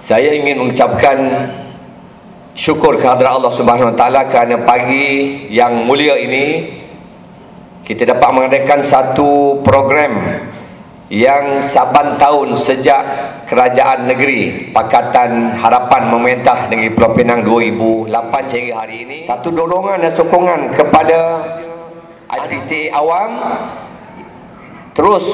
Saya ingin mengucapkan syukur kehadrat Allah Subhanahu Wa Taala kerana pagi yang mulia ini kita dapat mengadakan satu program yang saban tahun sejak Kerajaan Negeri Pakatan Harapan Memerintah Negeri Pulau Pinang 2008 sehingga hari ini, satu dorongan dan sokongan kepada IPTA awam. Terus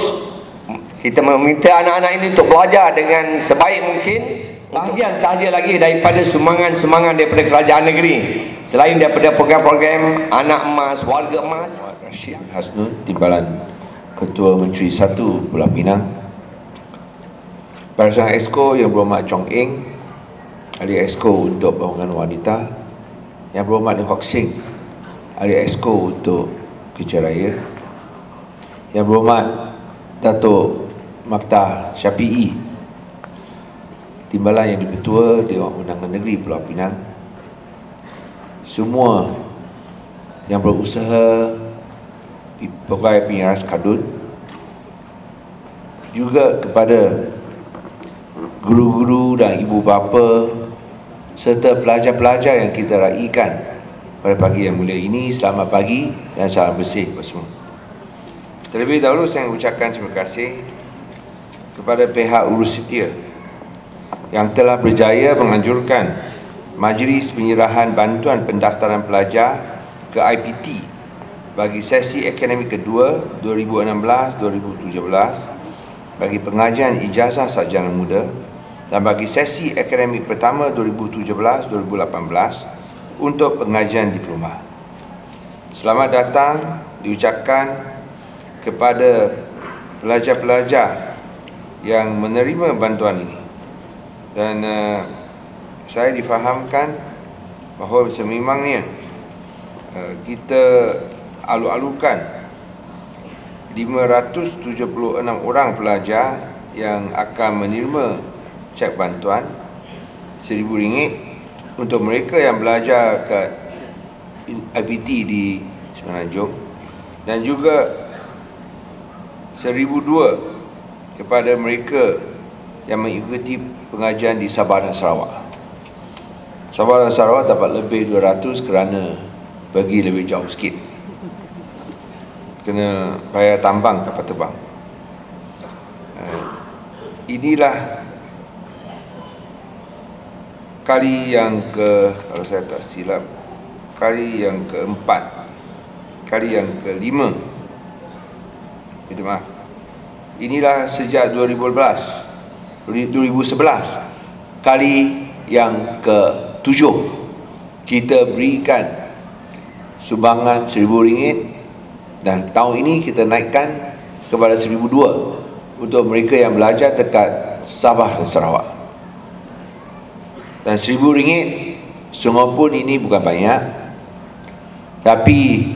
kita meminta anak-anak ini untuk belajar dengan sebaik mungkin. Bahagian sahaja lagi daripada sumbangan-sumbangan daripada kerajaan negeri, selain daripada program-program anak emas, warga emas. Rashid Hasnun, Timbalan Ketua Menteri 1 Pulau Pinang, Barisan Exco Yang Berhormat Chong Eng, Ahli Exco untuk Pembangunan Wanita, Yang Berhormat Lee Hock Seng, Ahli Exco untuk Kerja Raya, Yang Berhormat Datuk Maktah Syafi'i, Timbalan Yang Di-Pertua Dewan Undangan Negeri Pulau Pinang, semua yang berusaha pegawai penyiaran kadun, juga kepada guru-guru dan ibu bapa serta pelajar-pelajar yang kita raikan pada pagi yang mulia ini. Selamat pagi dan salam bersih kepada semua. Terlebih dahulu saya ucapkan terima kasih kepada pihak Urus Setia yang telah berjaya menganjurkan majlis penyerahan bantuan pendaftaran pelajar ke IPT bagi sesi akademik kedua 2016-2017 bagi pengajian ijazah sarjana muda dan bagi sesi akademik pertama 2017-2018 untuk pengajian diploma. Selamat datang diucapkan kepada pelajar-pelajar yang menerima bantuan ini. Dan saya difahamkan bahawa sememangnya kita alu-alukan 576 orang pelajar yang akan menerima cek bantuan RM1,000 untuk mereka yang belajar kat IPT di Semenanjung, dan juga RM1,200 kepada mereka yang mengikuti pengajian di Sabah dan Sarawak. Sabah dan Sarawak dapat lebih 200 kerana pergi lebih jauh sikit, kena bayar tambang kapal terbang. Inilah kali yang kalau saya tak silap, kali yang keempat, kali yang kelima, minta maaf, inilah sejak 2011 kali yang ke-7 kita berikan sumbangan RM1,000, dan tahun ini kita naikkan kepada RM1,200 untuk mereka yang belajar dekat Sabah dan Sarawak. Dan RM1,000 sungguhpun ini bukan banyak, tapi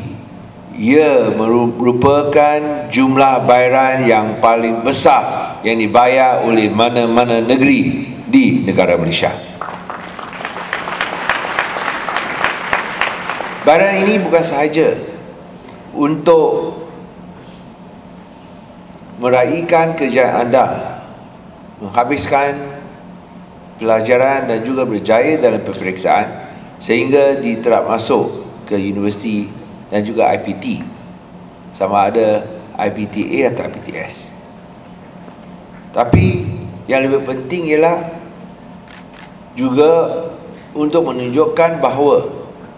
ia merupakan jumlah bayaran yang paling besar yang dibayar oleh mana-mana negeri di negara Malaysia. Bayaran ini bukan sahaja untuk meraihkan kejayaan anda, menghabiskan pelajaran dan juga berjaya dalam peperiksaan sehingga diterap masuk ke universiti dan juga IPT, sama ada IPTA atau IPTS. Tapi yang lebih penting ialah juga untuk menunjukkan bahawa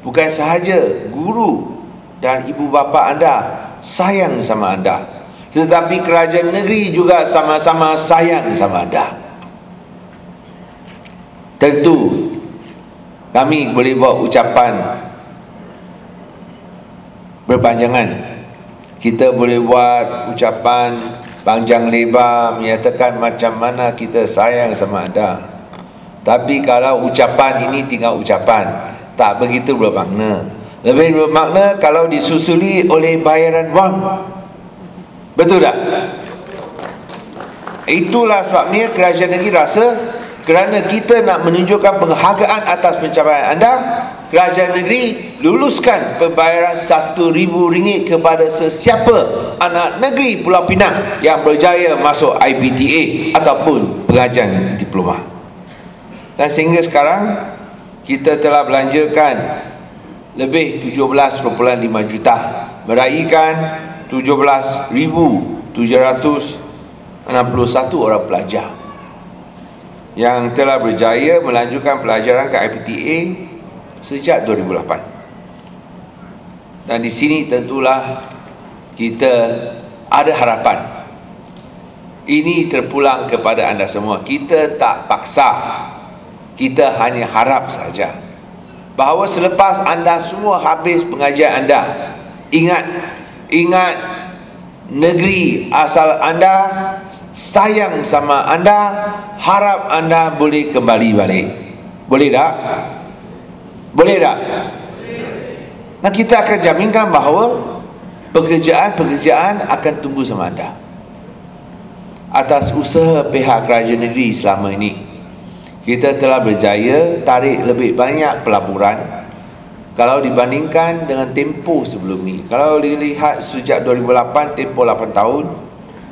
bukan sahaja guru dan ibu bapa anda sayang sama anda, tetapi kerajaan negeri juga sama-sama sayang sama anda. Tentu kami boleh buat ucapan berpanjangan, kita boleh buat ucapan panjang lebar menyatakan macam mana kita sayang sama anda, tapi kalau ucapan ini tinggal ucapan, tak begitu bermakna. Lebih bermakna kalau disusuli oleh bayaran wang. Betul tak? Itulah sebabnya kerajaan negeri rasa kerana kita nak menunjukkan penghargaan atas pencapaian anda, kerajaan negeri luluskan pembayaran RM1,000 kepada sesiapa anak negeri Pulau Pinang yang berjaya masuk IPTA ataupun pengajian diploma. Dan sehingga sekarang kita telah belanjakan lebih 17.5 juta, meraihkan 17,761 orang pelajar yang telah berjaya melanjutkan pelajaran ke IPTA sejak 2008. Dan di sini tentulah kita ada harapan. Ini terpulang kepada anda semua. Kita tak paksa, kita hanya harap saja bahawa selepas anda semua habis pengajian anda, ingat negeri asal anda sayang sama anda, harap anda boleh kembali balik. Boleh tak? Boleh tak? Nah, kita akan jaminkan bahawa pekerjaan akan tunggu sama anda. Atas usaha pihak kerajaan negeri selama ini, kita telah berjaya tarik lebih banyak pelaburan kalau dibandingkan dengan tempoh sebelum ini. Kalau dilihat sejak 2008, tempoh 8 tahun,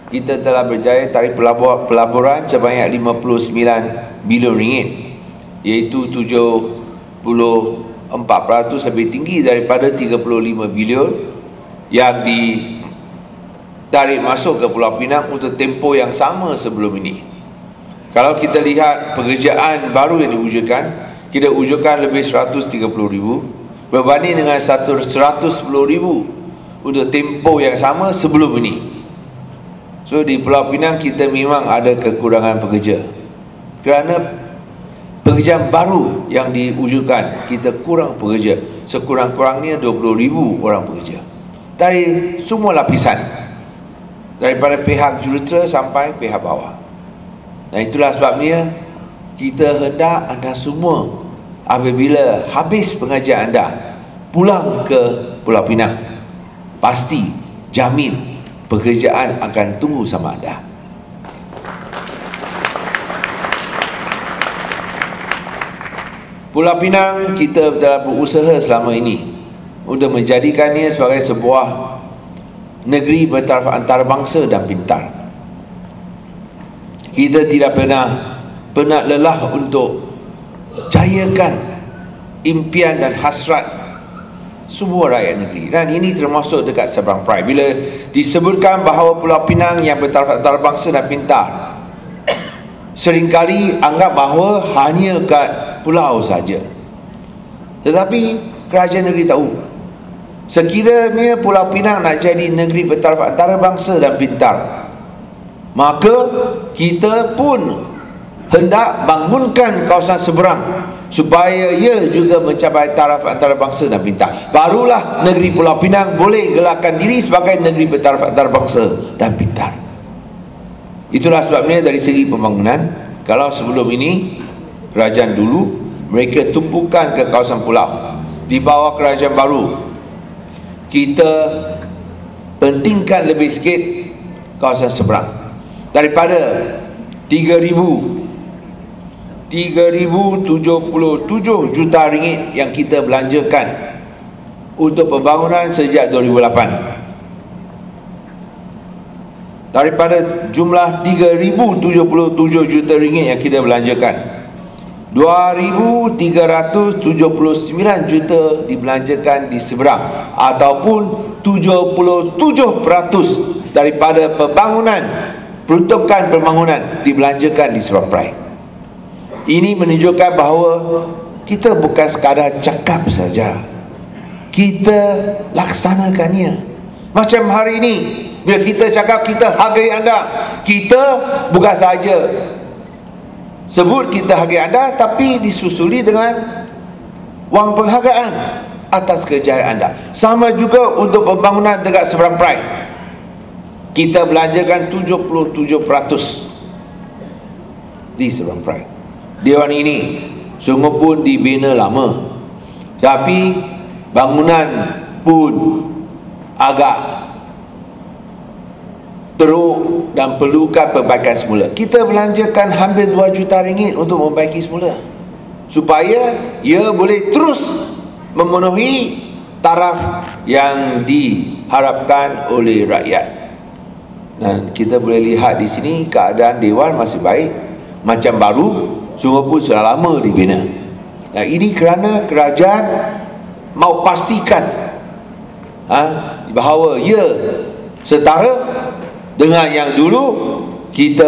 kita telah berjaya tarik pelaburan sebanyak 59 bilion ringgit, iaitu 74% lebih tinggi daripada 35 bilion yang ditarik masuk ke Pulau Pinang untuk tempoh yang sama sebelum ini. Kalau kita lihat pekerjaan baru yang diwujudkan, kita wujudkan lebih 130,000 berbanding dengan 110,000 untuk tempoh yang sama sebelum ini. So di Pulau Pinang kita memang ada kekurangan pekerja, kerana pekerjaan baru yang diwujudkan, kita kurang pekerja. Sekurang-kurangnya 20,000 orang pekerja dari semua lapisan, daripada pihak jurutera sampai pihak bawah. Dan itulah sebabnya kita hendak anda semua apabila habis pengajian anda pulang ke Pulau Pinang, pasti jamin pekerjaan akan tunggu sama anda. Pulau Pinang kita telah berusaha selama ini untuk menjadikannya sebagai sebuah negeri bertaraf antarabangsa dan pintar. Kita tidak pernah lelah untuk jayakan impian dan hasrat semua rakyat negeri, dan ini termasuk dekat Sabang Perai. Bila disebutkan bahawa Pulau Pinang yang bertaraf antarabangsa dan pintar, seringkali anggap bahawa hanya kat pulau saja. Tetapi kerajaan negeri tahu, sekiranya Pulau Pinang nak jadi negeri bertaraf antarabangsa dan pintar, maka kita pun hendak bangunkan kawasan seberang supaya ia juga mencapai taraf antarabangsa dan pintar. Barulah negeri Pulau Pinang boleh gelakkan diri sebagai negeri bertaraf antarabangsa dan pintar. Itulah sebabnya dari segi pembangunan, kalau sebelum ini kerajaan dulu mereka tumpukan ke kawasan pulau, di bawah kerajaan baru kita pentingkan lebih sikit kawasan seberang. Daripada 3,077 juta ringgit yang kita belanjakan untuk pembangunan sejak 2008, daripada jumlah 3,077 juta ringgit yang kita belanjakan, 2,379 juta dibelanjakan di seberang, ataupun 77% daripada peruntukan pembangunan dibelanjakan di Sabang Perai. Ini menunjukkan bahawa kita bukan sekadar cakap saja, kita laksanakannya. Macam hari ini, bila kita cakap kita hargai anda, kita bukan sahaja sebut kita hargai anda, tapi disusuli dengan wang penghargaan atas kejayaan anda. Sama juga untuk pembangunan dekat Seberang Perai, kita belanjakan 77% di Seberang Perai. Dewan ini sungguh pun dibina lama, tapi bangunan pun agak teruk dan perlukan perbaikan semula. Kita belanjakan hampir 2 juta ringgit untuk memperbaiki semula, supaya ia boleh terus memenuhi taraf yang diharapkan oleh rakyat. Dan kita boleh lihat di sini keadaan Dewan masih baik, macam baru. Sungguh pun sudah lama dibina. Nah, ini kerana kerajaan mau pastikan bahawa ia setara dengan yang dulu kita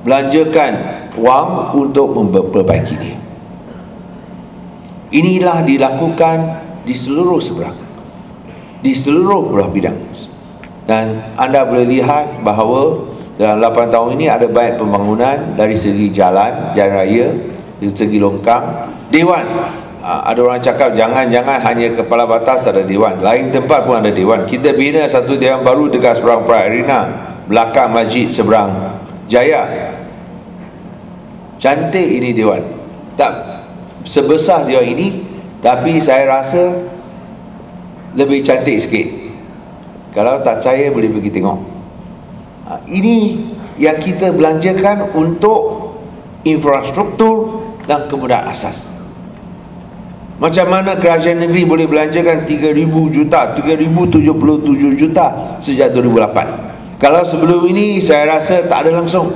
belanjakan wang untuk memperbaiki dia. Inilah dilakukan di seluruh seberang, di seluruh belah bidang. Dan anda boleh lihat bahawa dalam 8 tahun ini ada banyak pembangunan dari segi jalan raya, dari segi longkang, dewan. Ada orang cakap jangan-jangan hanya kepala batas ada dewan, lain tempat pun ada dewan. Kita bina satu dewan baru dekat seberang Pride Arena, belakang masjid seberang Jaya. Cantik ini dewan. Tak sebesar dewan ini, tapi saya rasa lebih cantik sikit. Kalau tak percaya boleh pergi tengok. Ini yang kita belanjakan untuk infrastruktur dan kemudahan asas. Macam mana kerajaan negeri boleh belanjakan 3,000 juta, 3,077 juta sejak 2008. Kalau sebelum ini saya rasa tak ada langsung,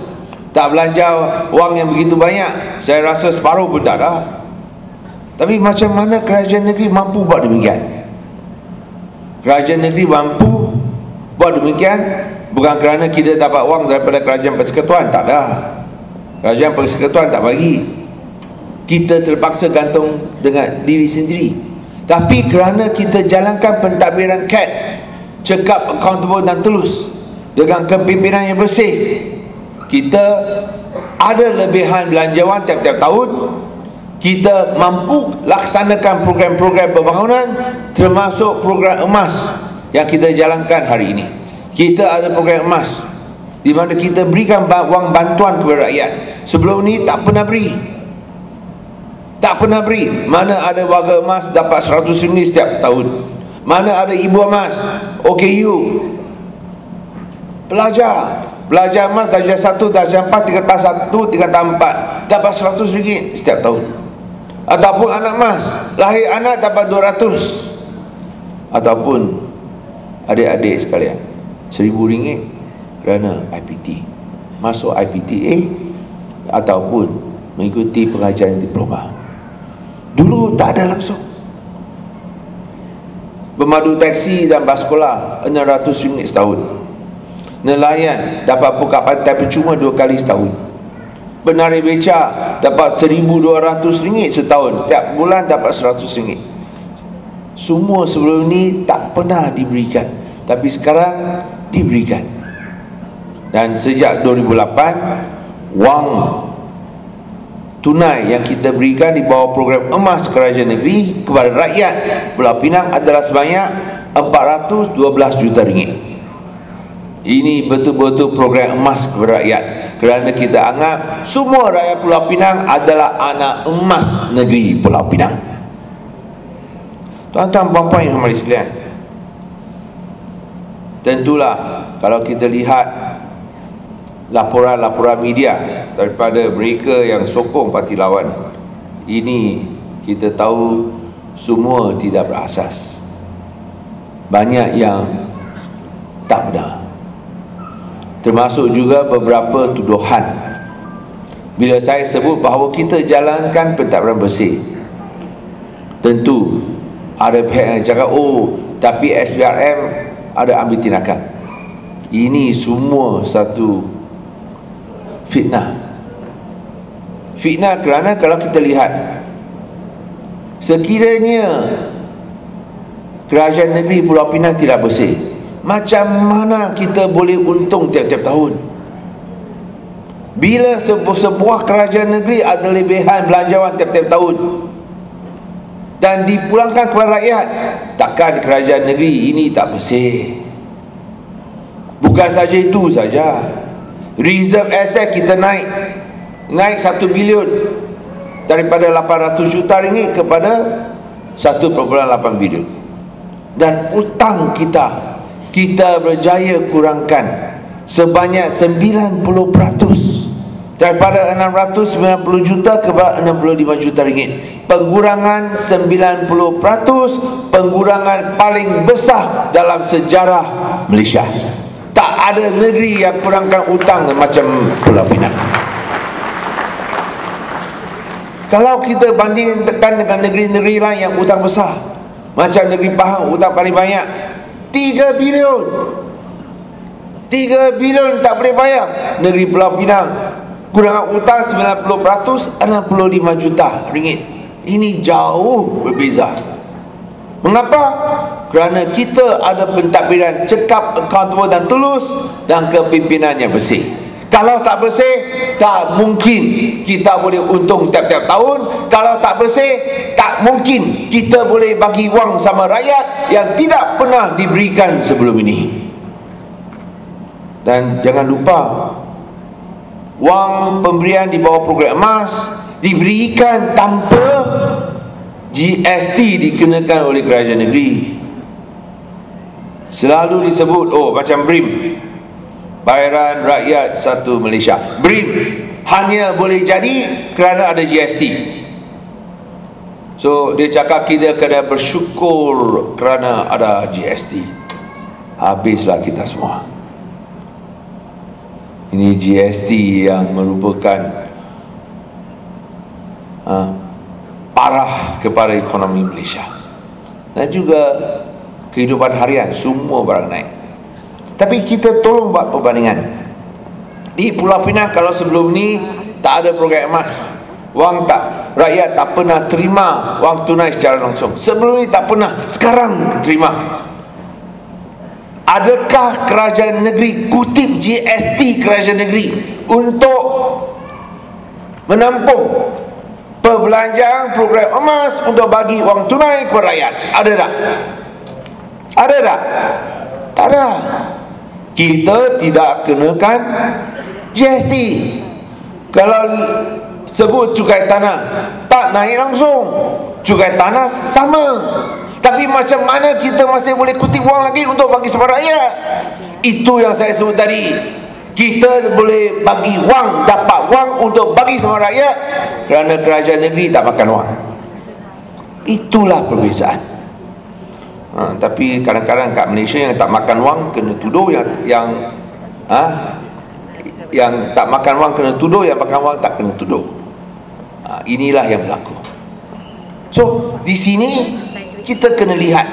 tak belanja wang yang begitu banyak. Saya rasa separuh pun tak ada. Tapi macam mana kerajaan negeri mampu buat demikian? Kerajaan negeri mampu buat demikian bukan kerana kita dapat wang daripada kerajaan persekutuan, tak ada. Kerajaan persekutuan tak bagi. Kita terpaksa gantung dengan diri sendiri. Tapi kerana kita jalankan pentadbiran CAT, cakap accountable dan tulus, dengan kepimpinan yang bersih, kita ada lebihan belanjawan tiap-tiap tahun. Kita mampu laksanakan program-program pembangunan, termasuk program emas yang kita jalankan hari ini. Kita ada program emas di mana kita berikan wang bantuan kepada rakyat. Sebelum ni tak pernah beri. Tak pernah beri. Mana ada warga emas dapat RM100 setiap tahun. Mana ada ibu emas, OKU. Pelajar emas darjah 1, darjah 4, tingkatan 1, tingkatan 4 dapat RM100 setiap tahun. Ataupun anak emas, lahir anak dapat 200. Ataupun adik-adik sekalian, RM1,000 kerana IPT, masuk IPTA ataupun mengikuti pengajian diploma. Dulu tak ada langsung. Pemadu taksi dan bas sekolah RM600 setahun. Nelayan dapat buka pantai percuma 2 kali setahun. Penarik beca dapat RM1,200 setahun. Tiap bulan dapat RM100. Semua sebelum ini tak pernah diberikan, tapi sekarang diberikan. Dan sejak 2008, wang tunai yang kita berikan di bawah program emas kerajaan negeri kepada rakyat Pulau Pinang adalah sebanyak RM412 juta. Ini betul-betul program emas kepada rakyat, kerana kita anggap semua rakyat Pulau Pinang adalah anak emas negeri Pulau Pinang. Tuan-tuan, puan-puan yang hormati sekalian, tentulah kalau kita lihat laporan-laporan media daripada mereka yang sokong parti lawan, ini kita tahu semua tidak berasas. Banyak yang tak benar, termasuk juga beberapa tuduhan. Bila saya sebut bahawa kita jalankan pentadbiran bersih, tentu ada pihak yang cakap, oh tapi SPRM ada ambil tindakan. Ini semua satu fitnah. Fitnah kerana kalau kita lihat, sekiranya kerajaan negeri Pulau Pinang tidak bersih, macam mana kita boleh untung tiap-tiap tahun? Bila sebuah kerajaan negeri ada lebihan belanjawan tiap-tiap tahun dan dipulangkan kepada rakyat, takkan kerajaan negeri ini tak bersih? Bukan saja itu saja, reserve asset kita naik 1 bilion daripada 800 juta ringgit kepada 1.8 bilion. Dan utang kita berjaya kurangkan sebanyak 90%, daripada 690 juta ke 65 juta ringgit. Pengurangan 90%, pengurangan paling besar dalam sejarah Malaysia. Tak ada negeri yang kurangkan utang macam Pulau Pinang. Kalau kita bandingkan dengan negeri-negeri lain yang hutang besar, macam negeri Pahang, hutang paling banyak 3 bilion. 3 bilion tak boleh bayar. Negeri Pulau Pinang gunakan hutang 90%, 65 juta ringgit. Ini jauh berbeza. Mengapa? Kerana kita ada pentadbiran cekap, accountable dan tulus, dan kepimpinan yang bersih. Kalau tak bersih, tak mungkin kita boleh untung tiap-tiap tahun. Kalau tak bersih, tak mungkin kita boleh bagi wang sama rakyat yang tidak pernah diberikan sebelum ini. Dan jangan lupa, wang pemberian di bawah program emas diberikan tanpa GST dikenakan oleh kerajaan negeri. Selalu disebut, oh macam BRIM, Bayaran Rakyat Satu Malaysia. BRIM hanya boleh jadi kerana ada GST. So dia cakap kita kena bersyukur kerana ada GST. Habislah kita semua. Ini GST yang merupakan parah kepada ekonomi Malaysia dan juga kehidupan harian. Semua barang naik. Tapi kita tolong buat perbandingan. Di Pulau Pinang, kalau sebelum ni tak ada program emas, wang tak, rakyat tak pernah terima wang tunai secara langsung. Sebelum ni tak pernah, sekarang terima. Adakah kerajaan negeri kutip GST kerajaan negeri untuk menampung perbelanjaan program emas untuk bagi wang tunai kepada rakyat? Ada tak? Ada tak? Tak ada. Kita tidak kenakan GST. Kalau sebut cukai tanah, tak naik langsung. Cukai tanah sama. Tapi macam mana kita masih boleh kutip wang lagi untuk bagi semua rakyat? Itu yang saya sebut tadi. Kita boleh bagi wang, dapat wang untuk bagi semua rakyat, kerana kerajaan negeri tak makan wang. Itulah perbezaan. Tapi kadang-kadang kat Malaysia yang tak makan wang kena tuduh, yang tak makan wang kena tuduh, yang makan wang tak kena tuduh. Inilah yang berlaku. So di sini kita kena lihat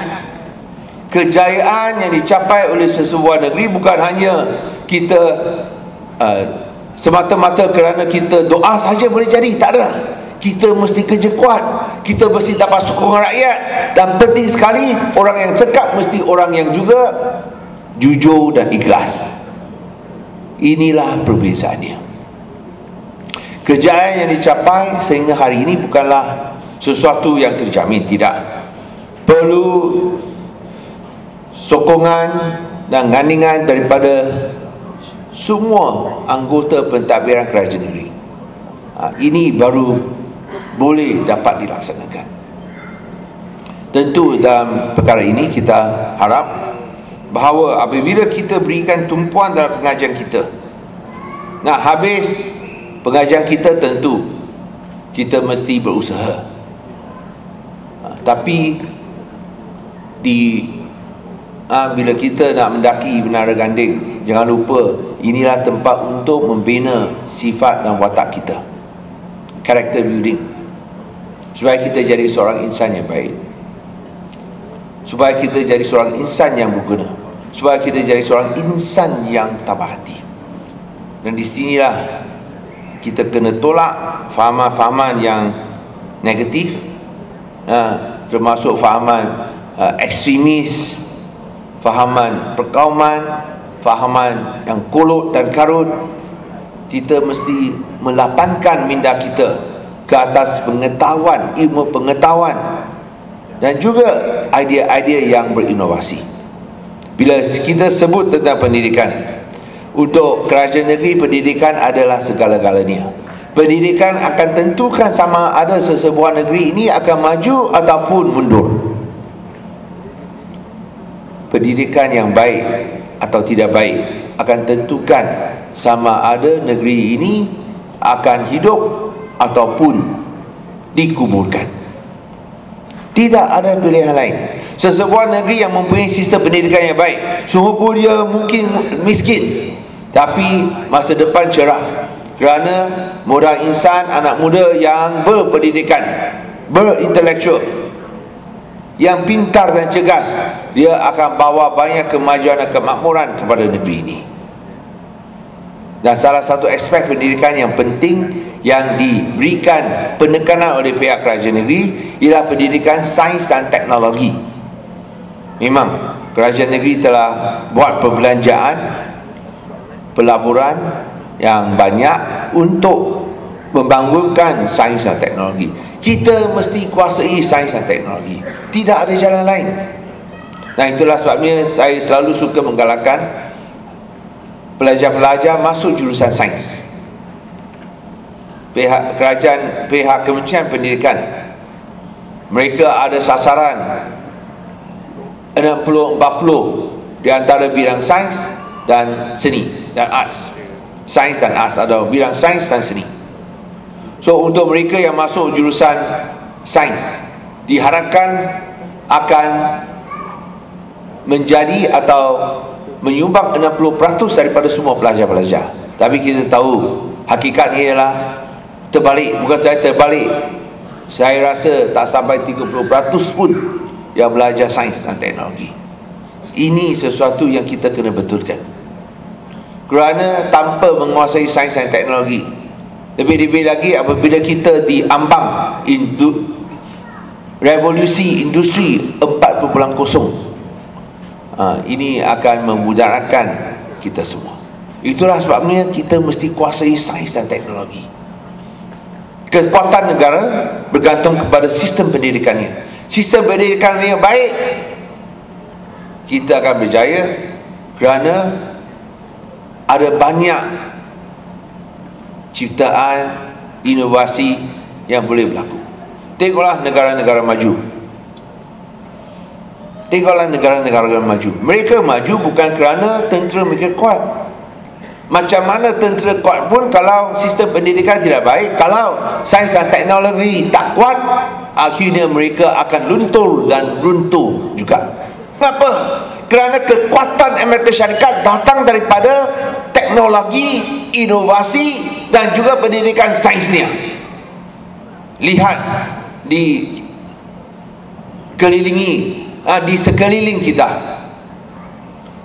kejayaan yang dicapai oleh sesebuah negeri bukan hanya kita semata-mata kerana kita doa saja boleh jadi. Tak ada. Kita mesti kerja kuat, kita mesti dapat sokongan rakyat, dan penting sekali orang yang cekap mesti orang yang juga jujur dan ikhlas. Inilah perbezaannya. Kejayaan yang dicapai sehingga hari ini bukanlah sesuatu yang terjamin, tidak. Perlu sokongan dan gandingan daripada semua anggota pentadbiran kerajaan negeri. Ini baru boleh dapat dilaksanakan. Tentu dalam perkara ini kita harap bahawa apabila kita berikan tumpuan dalam pengajian kita, nak habis pengajian kita, tentu kita mesti berusaha. Tapi bila kita nak mendaki Menara Ganding, jangan lupa inilah tempat untuk membina sifat dan watak kita, character building, supaya kita jadi seorang insan yang baik, supaya kita jadi seorang insan yang berguna, supaya kita jadi seorang insan yang tabah hati. Dan di sinilah kita kena tolak fahaman-fahaman yang negatif, termasuk fahaman ekstremis, fahaman perkauman, fahaman yang kolot dan karut. Kita mesti melapangkan minda kita ke atas pengetahuan, ilmu pengetahuan, dan juga idea-idea yang berinovasi. Bila kita sebut tentang pendidikan, untuk kerajaan negeri, pendidikan adalah segala-galanya. Pendidikan akan tentukan sama ada sesebuah negeri ini akan maju ataupun mundur. Pendidikan yang baik atau tidak baik akan tentukan sama ada negeri ini akan hidup ataupun dikuburkan. Tidak ada pilihan lain. Sesebuah negeri yang mempunyai sistem pendidikan yang baik, suhu dia mungkin miskin, tapi masa depan cerah. Kerana modal insan, anak muda yang berpendidikan, berintelektual, yang pintar dan cergas, dia akan bawa banyak kemajuan dan kemakmuran kepada negeri ini. Dan salah satu aspek pendidikan yang penting yang diberikan penekanan oleh pihak kerajaan negeri ialah pendidikan sains dan teknologi. Memang kerajaan negeri telah buat perbelanjaan pelaburan yang banyak untuk membangunkan sains dan teknologi. Kita mesti kuasai sains dan teknologi, tidak ada jalan lain. Nah, itulah sebabnya saya selalu suka menggalakkan pelajar-pelajar masuk jurusan sains. Pihak kerajaan, pihak Kementerian Pendidikan, mereka ada sasaran 60-40 di antara bidang sains dan seni dan arts. Sains dan arts atau bidang sains dan seni. So untuk mereka yang masuk jurusan sains, diharapkan akan menjadi atau menyumbang 60% daripada semua pelajar-pelajar. Tapi kita tahu hakikatnya ialah terbalik. Bukan saya terbalik, saya rasa tak sampai 30% pun yang belajar sains dan teknologi. Ini sesuatu yang kita kena betulkan. Kerana tanpa menguasai sains dan teknologi, lebih-lebih lagi apabila kita diambang revolusi industri 4.0, ini akan memudaratkan kita semua. Itulah sebabnya kita mesti kuasai sains dan teknologi. Kekuatan negara bergantung kepada sistem pendidikannya. Sistem pendidikannya baik, kita akan berjaya, kerana ada banyak ciptaan inovasi yang boleh berlaku. Tengoklah negara-negara maju. Tengoklah negara-negara maju. Mereka maju bukan kerana tentera mereka kuat. Macam mana tentera kuat pun kalau sistem pendidikan tidak baik, kalau sains dan teknologi tak kuat, akhirnya mereka akan luntur dan runtuh juga. Kenapa? Kerana kekuatan Amerika Syarikat datang daripada teknologi, inovasi dan juga pendidikan sainsnya. Lihat di sekeliling kita.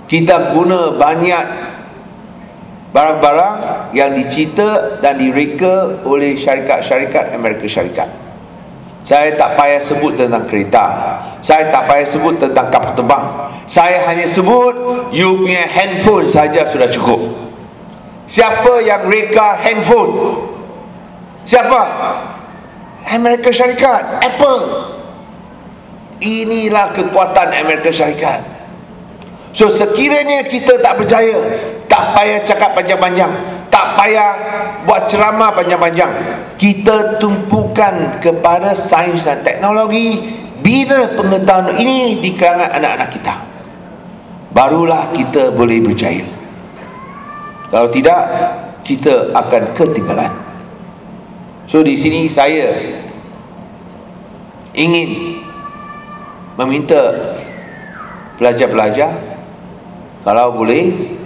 Kita guna banyak barang-barang yang dicipta dan direka oleh syarikat-syarikat Amerika Syarikat. Saya tak payah sebut tentang kereta, saya tak payah sebut tentang kapal terbang, saya hanya sebut you punya handphone saja sudah cukup. Siapa yang reka handphone? Siapa? Amerika Syarikat, Apple. Inilah kekuatan Amerika Syarikat. So sekiranya kita tak berjaya, tak payah cakap panjang-panjang, tak payah buat ceramah panjang-panjang, kita tumpukan kepada sains dan teknologi, bina pengetahuan ini di kalangan anak-anak kita, barulah kita boleh berjaya. Kalau tidak, kita akan ketinggalan. So di sini saya ingin meminta pelajar-pelajar, kalau boleh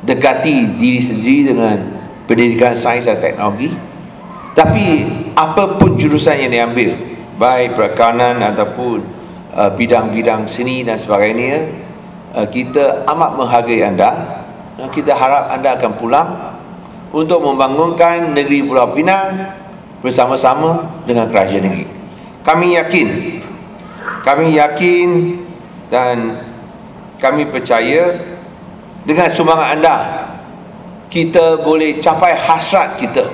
dekati diri sendiri dengan pendidikan sains dan teknologi. Tapi apapun jurusan yang diambil, baik perakanan ataupun bidang-bidang seni dan sebagainya, kita amat menghargai anda dan kita harap anda akan pulang untuk membangunkan negeri Pulau Pinang bersama-sama dengan kerajaan negeri. Kami yakin dan kami percaya dengan sumbangan anda, kita boleh capai hasrat kita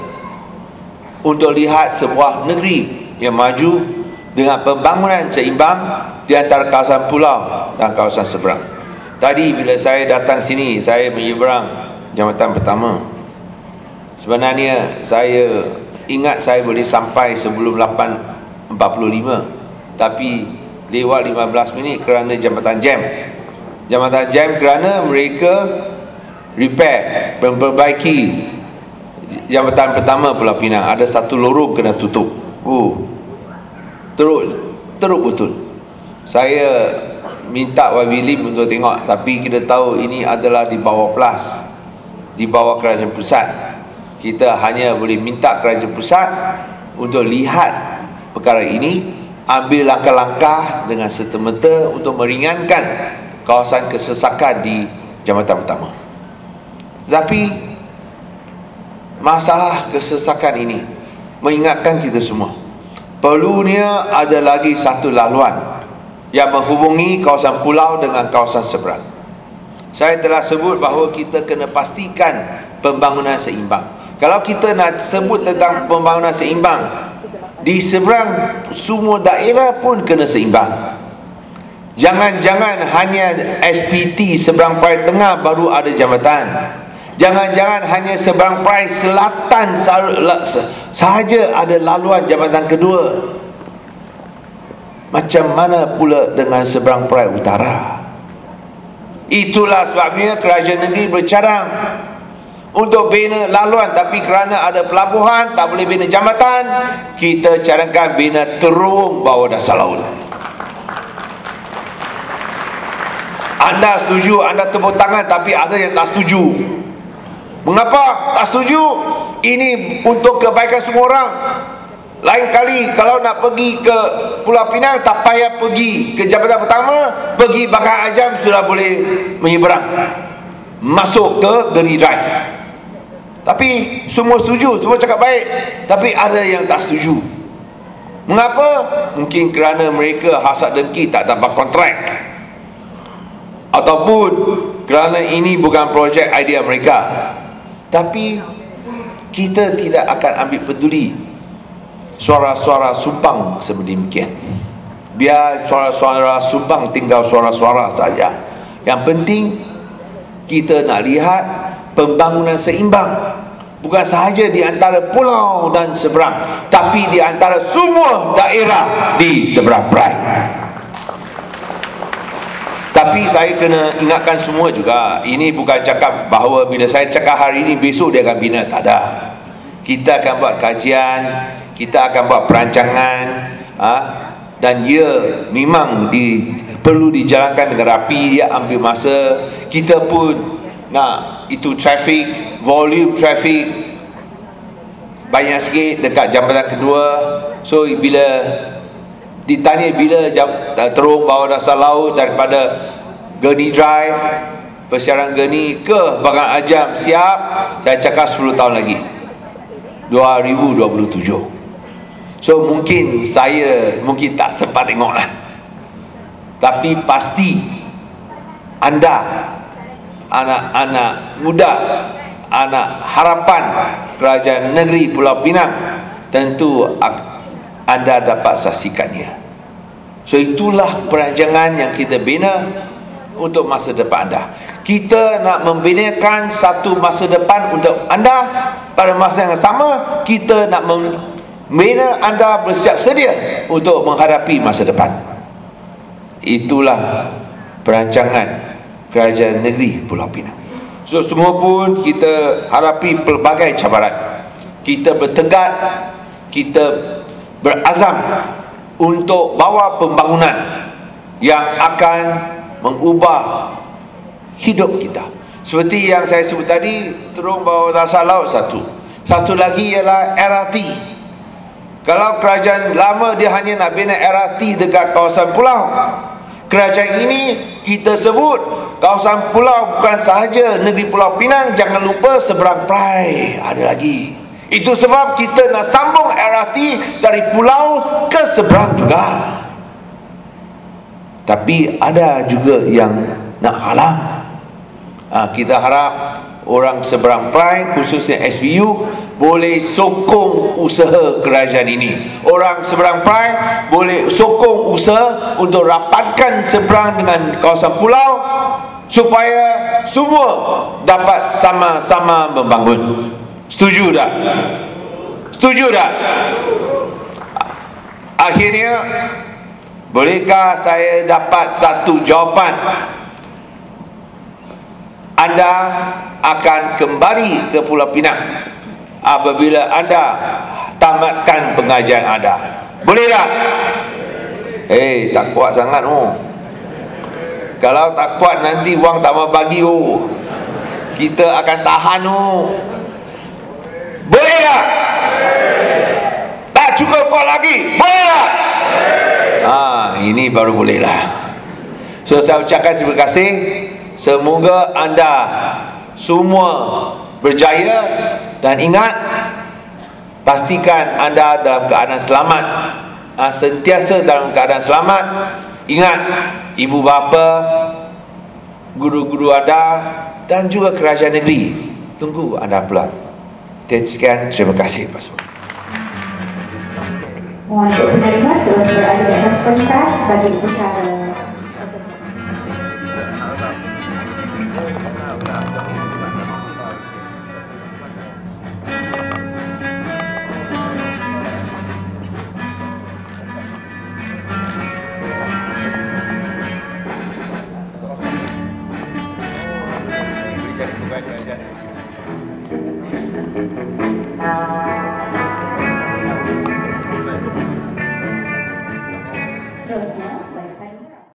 untuk lihat sebuah negeri yang maju dengan pembangunan seimbang di antara kawasan pulau dan kawasan seberang. Tadi bila saya datang sini, saya menyeberang jambatan pertama. Sebenarnya saya ingat saya boleh sampai sebelum 8.45, tapi lewat 15 minit kerana jambatan jam. Jambatan jam kerana mereka repair, memperbaiki jambatan pertama Pulau Pinang. Ada satu lorong kena tutup. Teruk betul. Saya minta YB Lim untuk tengok, tapi kita tahu ini adalah di bawah PLAS, di bawah kerajaan pusat. Kita hanya boleh minta kerajaan pusat untuk lihat perkara ini, ambil langkah-langkah dengan serta-merta untuk meringankan kawasan kesesakan di Jambatan Pertama. Tetapi masalah kesesakan ini mengingatkan kita semua, perlunya ada lagi satu laluan yang menghubungi kawasan pulau dengan kawasan seberang. Saya telah sebut bahawa kita kena pastikan pembangunan seimbang. Kalau kita nak sebut tentang pembangunan seimbang, di seberang semua daerah pun kena seimbang. Jangan-jangan hanya SPT seberang Perai Tengah baru ada jambatan. Jangan-jangan hanya seberang Perai Selatan sahaja ada laluan jambatan kedua. Macam mana pula dengan seberang Perai Utara? Itulah sebabnya kerajaan negeri bercadang untuk bina laluan, tapi kerana ada pelabuhan tak boleh bina jambatan, kita cadangkan bina terowong bawah dasar laut. Anda setuju, anda tepuk tangan, tapi ada yang tak setuju. Mengapa tak setuju? Ini untuk kebaikan semua orang. Lain kali kalau nak pergi ke Pulau Pinang, tak payah pergi ke Jambatan Pertama, pergi Bakar Ajam sudah boleh menyeberang masuk ke Geni Drive. Tapi semua setuju, semua cakap baik, tapi ada yang tak setuju. Mengapa? Mungkin kerana mereka hasad dengki tak dapat kontrak, ataupun kerana ini bukan projek idea mereka. Tapi kita tidak akan ambil peduli suara-suara sumbang sedemikian. Biar suara-suara sumbang tinggal suara-suara saja. Yang penting kita nak lihat pembangunan seimbang, bukan sahaja di antara pulau dan seberang, tapi di antara semua daerah di seberang Perai. Tapi saya kena ingatkan semua juga, ini bukan cakap bahawa bila saya cakap hari ini besok dia akan bina, tak ada. Kita akan buat kajian, kita akan buat perancangan, dan ia memang perlu dijalankan dengan rapi, dia ambil masa. Kita pun nak itu traffic, volume traffic banyak sikit dekat jambatan kedua. So bila ditanya bila terowong bawah dasar laut daripada Geni Drive, persiaran Geni ke Bakar Ajam siap, saya cakap 10 tahun lagi, 2027. So mungkin saya tak sempat tengok lah, tapi pasti anda, anak-anak muda, anak harapan kerajaan negeri Pulau Pinang, tentu anda dapat saksikannya. So itulah perancangan yang kita bina untuk masa depan anda. Kita nak membinakan satu masa depan untuk anda. Pada masa yang sama, kita nak membina anda bersiap sedia untuk menghadapi masa depan. Itulah perancangan kerajaan negeri Pulau Pinang. So semua pun kita hadapi pelbagai cabaran. Kita bertegak, kita berazam untuk bawa pembangunan yang akan mengubah hidup kita. Seperti yang saya sebut tadi, terowong bawah dasar laut satu lagi ialah LRT. Kalau kerajaan lama dia hanya nak bina LRT dekat kawasan pulau, kerajaan ini kita sebut kawasan pulau bukan sahaja negeri Pulau Pinang, jangan lupa seberang Perai ada lagi. Itu sebab kita nak sambung LRT dari pulau ke seberang juga. Tapi ada juga yang nak halang. Kita harap orang seberang Perai, khususnya SPU, boleh sokong usaha kerajaan ini. Orang seberang Perai boleh sokong usaha untuk rapatkan seberang dengan kawasan pulau, supaya semua dapat sama-sama membangun. Setuju tak? Setuju tak? Akhirnya, bolehkah saya dapat satu jawapan? Anda akan kembali ke Pulau Pinang apabila anda tamatkan pengajian anda. Boleh tak? Tak kuat sangat Kalau tak kuat nanti wang tak mau bagi Kita akan tahan Boleh tak? Tak cukup kuat lagi? Boleh tak? Ini baru boleh lah. So saya ucapkan terima kasih. Semoga anda semua berjaya, dan ingat, pastikan anda dalam keadaan selamat, sentiasa dalam keadaan selamat. Ingat, ibu bapa, guru-guru anda dan juga kerajaan negeri tunggu anda pulang. Sekian, terima kasih Pak Semua. Mohon untuk penerima terus berada di atas pentas bagi upacara. Seterusnya,